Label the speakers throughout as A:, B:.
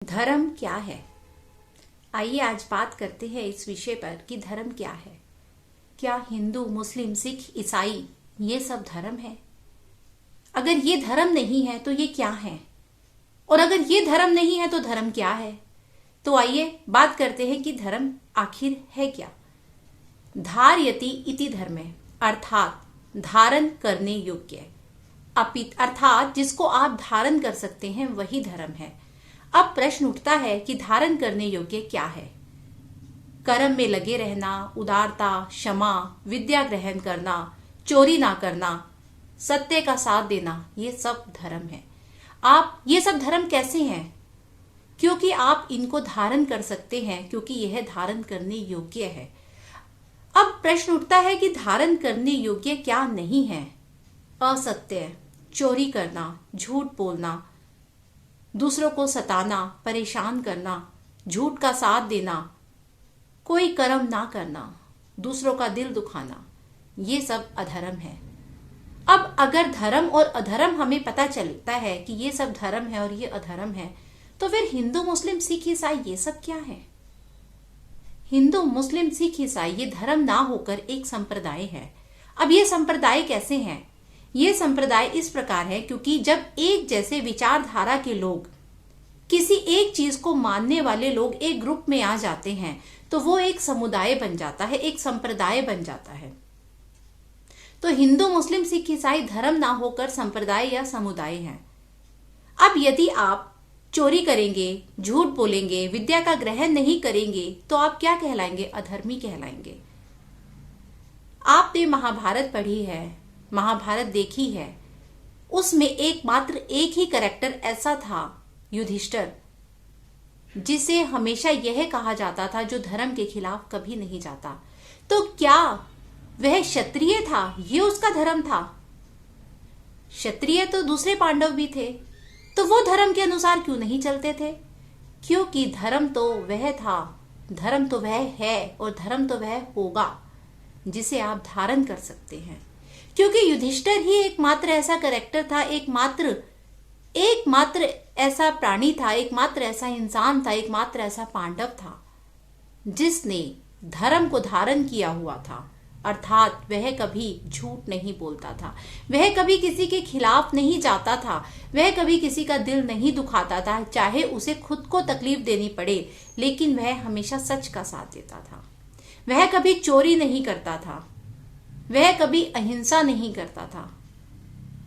A: धर्म क्या है? आइए आज बात करते हैं इस विषय पर कि धर्म क्या है। क्या हिंदू, मुस्लिम, सिख, ईसाई ये सब धर्म है? अगर ये धर्म नहीं है तो ये क्या है? और अगर ये धर्म नहीं है तो धर्म क्या है? तो आइए बात करते हैं कि धर्म आखिर है क्या। धारयति इति धर्मे, अर्थात धारण करने योग्य, अर्थात जिसको आप धारण कर सकते हैं वही धर्म है। अब प्रश्न उठता है कि धारण करने योग्य क्या है? कर्म में लगे रहना, उदारता, क्षमा, विद्या ग्रहण करना, चोरी ना करना, सत्य का साथ देना, ये सब धर्म है। आप ये सब धर्म कैसे हैं? क्योंकि आप इनको धारण कर सकते हैं, क्योंकि यह धारण करने योग्य है। अब प्रश्न उठता है कि धारण करने योग्य क्या नहीं है? असत्य, चोरी करना, झूठ बोलना, दूसरों को सताना, परेशान करना, झूठ का साथ देना, कोई कर्म ना करना, दूसरों का दिल दुखाना, ये सब अधर्म है। अब अगर धर्म और अधर्म हमें पता चलता है कि ये सब धर्म है और ये अधर्म है, तो फिर हिंदू, मुस्लिम, सिख, ईसाई ये सब क्या है? हिंदू, मुस्लिम, सिख, ईसाई ये धर्म ना होकर एक संप्रदाय है। अब ये संप्रदाय कैसे हैं? ये संप्रदाय इस प्रकार है क्योंकि जब एक जैसे विचारधारा के लोग, किसी एक चीज को मानने वाले लोग एक ग्रुप में आ जाते हैं तो वो एक समुदाय बन जाता है, एक संप्रदाय बन जाता है। तो हिंदू, मुस्लिम, सिख, ईसाई धर्म ना होकर संप्रदाय या समुदाय हैं। अब यदि आप चोरी करेंगे, झूठ बोलेंगे, विद्या का ग्रहण नहीं करेंगे तो आप क्या कहलाएंगे? अधर्मी कहलाएंगे। आपने महाभारत पढ़ी है, महाभारत देखी है, उसमें एक ही कैरेक्टर ऐसा था, युधिष्ठिर, जिसे हमेशा यह कहा जाता था जो धर्म के खिलाफ कभी नहीं जाता। तो क्या वह क्षत्रिय था? ये उसका धर्म था? क्षत्रिय तो दूसरे पांडव भी थे, तो वो धर्म के अनुसार क्यों नहीं चलते थे? क्योंकि धर्म तो वह था, धर्म तो वह है और धर्म तो वह होगा जिसे आप धारण कर सकते हैं। क्योंकि युधिष्ठिर ही एकमात्र ऐसा कैरेक्टर था, एकमात्र ऐसा प्राणी था, एकमात्र ऐसा इंसान था, एकमात्र ऐसा पांडव था जिसने धर्म को धारण किया हुआ था। अर्थात वह कभी झूठ नहीं बोलता था, वह कभी किसी के खिलाफ नहीं जाता था, वह कभी किसी का दिल नहीं दुखाता था, चाहे उसे खुद को तकलीफ देनी पड़े, लेकिन वह हमेशा सच का साथ देता था। वह कभी चोरी नहीं करता था, वह कभी अहिंसा नहीं करता था,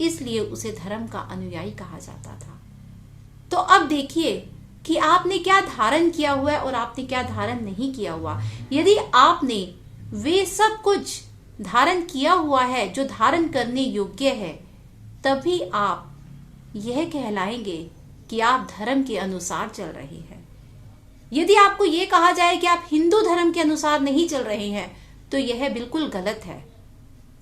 A: इसलिए उसे धर्म का अनुयायी कहा जाता था। तो अब देखिए कि आपने क्या धारण किया हुआ है और आपने क्या धारण नहीं किया हुआ। यदि आपने वे सब कुछ धारण किया हुआ है जो धारण करने योग्य है, तभी आप यह कहलाएंगे कि आप धर्म के अनुसार चल रहे हैं। यदि आपको यह कहा जाए कि आप हिंदू धर्म के अनुसार नहीं चल रहे हैं, तो यह बिल्कुल गलत है।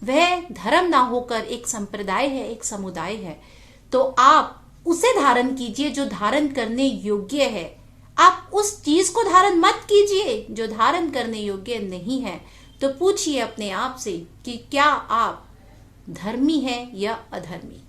A: वह धर्म ना होकर एक संप्रदाय है, एक समुदाय है। तो आप उसे धारण कीजिए जो धारण करने योग्य है। आप उस चीज को धारण मत कीजिए जो धारण करने योग्य नहीं है। तो पूछिए अपने आप से कि क्या आप धर्मी हैं या अधर्मी।